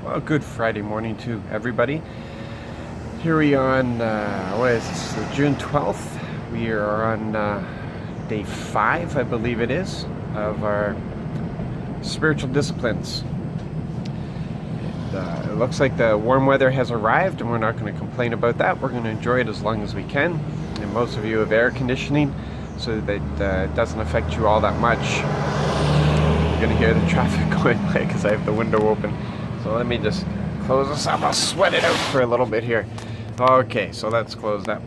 Well, good Friday morning to everybody. Here we are on, what is this, June 12th. We are on day 5, I believe it is, of our spiritual disciplines. And, it looks like the warm weather has arrived, and we're not going to complain about that. We're going to enjoy it as long as we can. And most of you have air conditioning, so that it doesn't affect you all that much. You're going to hear the traffic going by because I have the window open. So let me just close this up. I'll sweat it out for a little bit here. Okay, so that's closed up.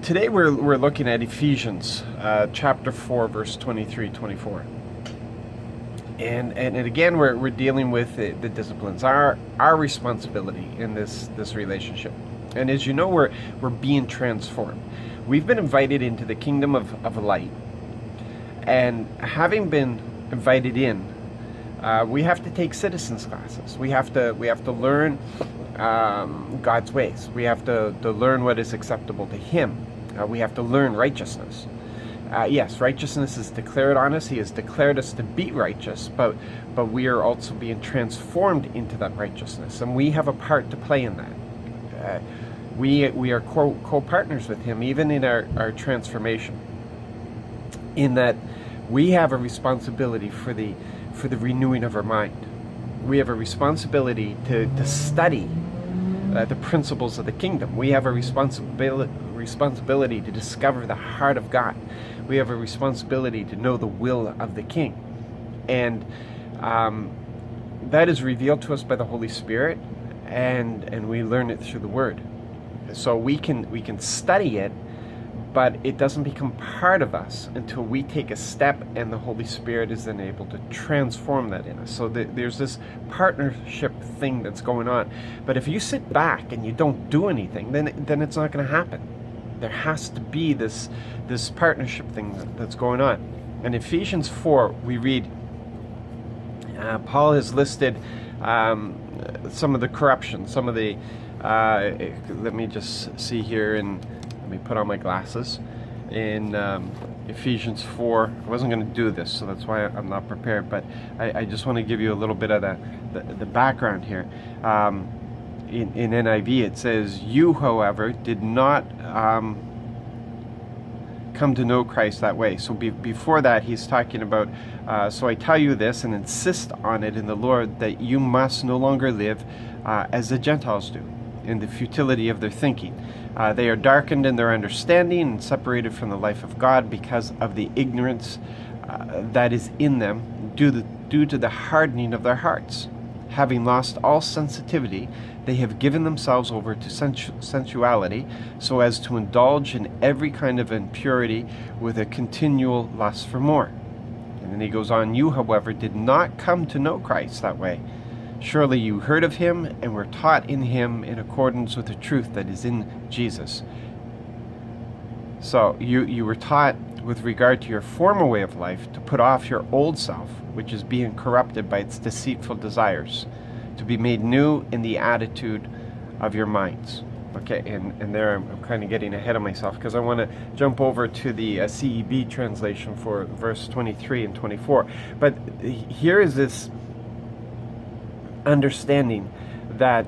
Today we're looking at Ephesians chapter 4, verse 23-24. And again, we're dealing with the disciplines, our responsibility in this relationship. And as you know, we're being transformed. We've been invited into the kingdom of light. And having been invited in, we have to take citizens classes. We have to learn God's ways. We have to learn what is acceptable to Him. We have to learn righteousness. Yes, righteousness is declared on us. He has declared us to be righteous, but we are also being transformed into that righteousness, and we have a part to play in that. We are co-partners with Him, even in our transformation, in that we have a responsibility for the renewing of our mind. We have a responsibility to study the principles of the kingdom. We have a responsibility to discover the heart of God. We have a responsibility to know the will of the King. And that is revealed to us by the Holy Spirit, and we learn it through the Word. So we can study it, but it doesn't become part of us until we take a step and the Holy Spirit is then able to transform that in us. So there's this partnership thing that's going on. But if you sit back and you don't do anything, then it's not going to happen. There has to be this partnership thing that's going on. In Ephesians 4, we read, Paul has listed some of the corruption, some of the, let me just see here, and let me put on my glasses. In Ephesians 4, I wasn't going to do this, so that's why I'm not prepared, but I just want to give you a little bit of the background here. In NIV it says, "You, however, did not come to know Christ that way." So before that, he's talking about, so I tell you this and insist on it in the Lord, that you must no longer live as the Gentiles do, in the futility of their thinking. They are darkened in their understanding and separated from the life of God because of the ignorance that is in them due to the hardening of their hearts. Having lost all sensitivity, they have given themselves over to sensuality, so as to indulge in every kind of impurity with a continual lust for more. And then he goes on, "You, however, did not come to know Christ that way. Surely you heard of Him and were taught in Him in accordance with the truth that is in Jesus." So you were taught with regard to your former way of life to put off your old self, which is being corrupted by its deceitful desires, to be made new in the attitude of your minds. Okay, and there I'm kind of getting ahead of myself because I want to jump over to the CEB translation for verse 23 and 24. But here is this understanding that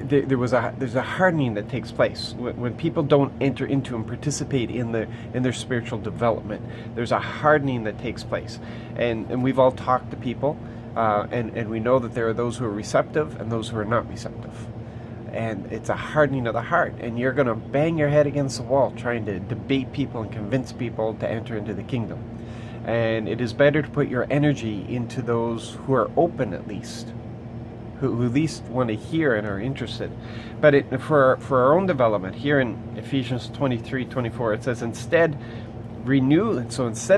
there's a hardening that takes place when people don't enter into and participate in their spiritual development. There's a hardening that takes place, and we've all talked to people, and we know that there are those who are receptive and those who are not receptive, and it's a hardening of the heart, and you're going to bang your head against the wall trying to debate people and convince people to enter into the kingdom. And it is better to put your energy into those who are open, at least, who at least want to hear and are interested. But for our own development, here in Ephesians 23:24, it says, instead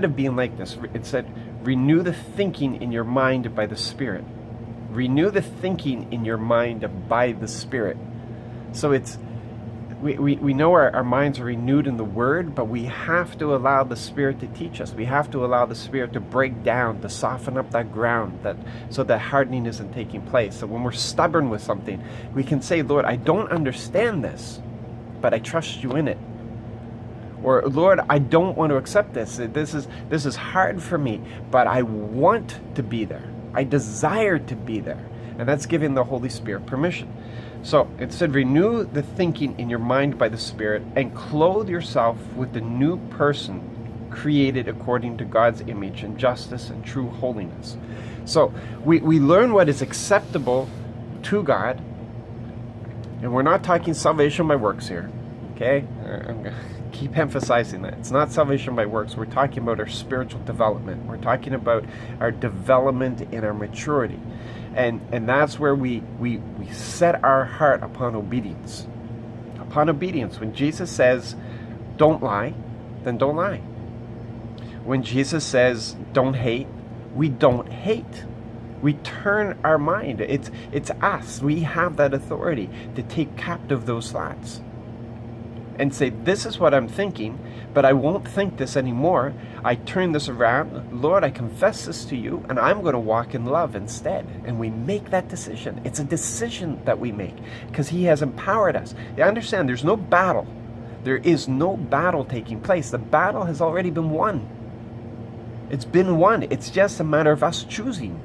of being like this, it said, renew the thinking in your mind by the Spirit. Renew the thinking in your mind by the Spirit. So we know our minds are renewed in the Word, but we have to allow the Spirit to teach us. We have to allow the Spirit to break down, to soften up that ground, so that hardening isn't taking place. So when we're stubborn with something, we can say, Lord, I don't understand this, but I trust you in it. Or, Lord, I don't want to accept this. This is hard for me, but I want to be there. I desire to be there. And that's giving the Holy Spirit permission. So it said, renew the thinking in your mind by the Spirit and clothe yourself with the new person created according to God's image and justice and true holiness. So we learn what is acceptable to God. And we're not talking salvation by works here. Okay? I'm going to keep emphasizing that. It's not salvation by works. We're talking about our spiritual development. We're talking about our development in our maturity. And that's where we set our heart upon obedience. Upon obedience. When Jesus says, don't lie, then don't lie. When Jesus says, don't hate, we don't hate. We turn our mind. It's us. We have that authority to take captive those thoughts and say, this is what I'm thinking, but I won't think this anymore. I turn this around. Lord, I confess this to you, and I'm going to walk in love instead. And we make that decision. It's a decision that we make because he has empowered us. You understand, there's no battle. There is no battle taking place. The battle has already been won. It's been won. It's just a matter of us choosing.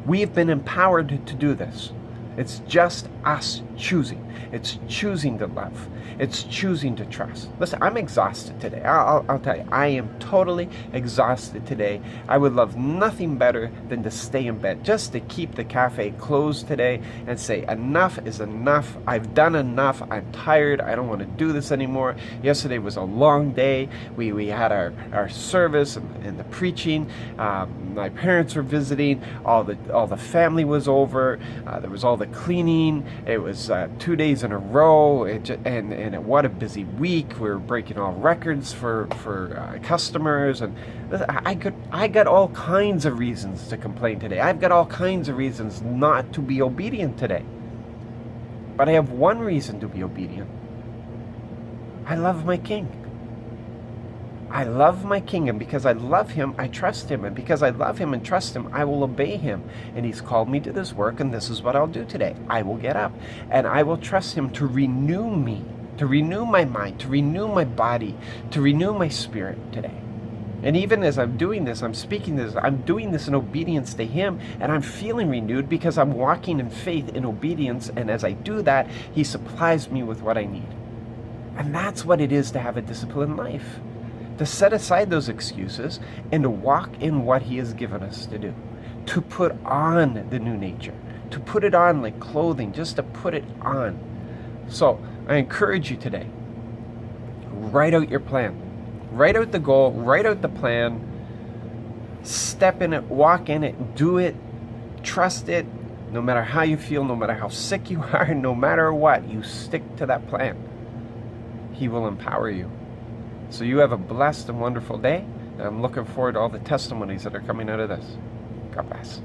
We have been empowered to do this. It's just us choosing. It's choosing to love. It's choosing to trust. Listen, I'm exhausted today. I'll tell you, I am totally exhausted today. I would love nothing better than to stay in bed, just to keep the cafe closed today and say, enough is enough. I've done enough. I'm tired. I don't want to do this anymore. Yesterday was a long day. We had our service and the preaching. My parents were visiting. All the family was over. There was all the cleaning. It was 2 days in a row. And what a busy week. We were breaking all records for customers, and I got all kinds of reasons to complain today. I've got all kinds of reasons not to be obedient today. But I have one reason to be obedient. I love my King. I love my King, and because I love him, I trust him. And because I love him and trust him, I will obey him. And he's called me to this work, and this is what I'll do today. I will get up, and I will trust him to renew me, to renew my mind, to renew my body, to renew my spirit today. And even as I'm doing this, I'm speaking this, I'm doing this in obedience to him, and I'm feeling renewed because I'm walking in faith in obedience, and as I do that, he supplies me with what I need. And that's what it is to have a disciplined life. To set aside those excuses and to walk in what he has given us to do. To put on the new nature. To put it on like clothing, just to put it on. So, I encourage you today, write out your plan. Write out the goal, write out the plan, step in it, walk in it, do it, trust it, no matter how you feel, no matter how sick you are, no matter what, you stick to that plan. He will empower you. So you have a blessed and wonderful day, and I'm looking forward to all the testimonies that are coming out of this. God bless.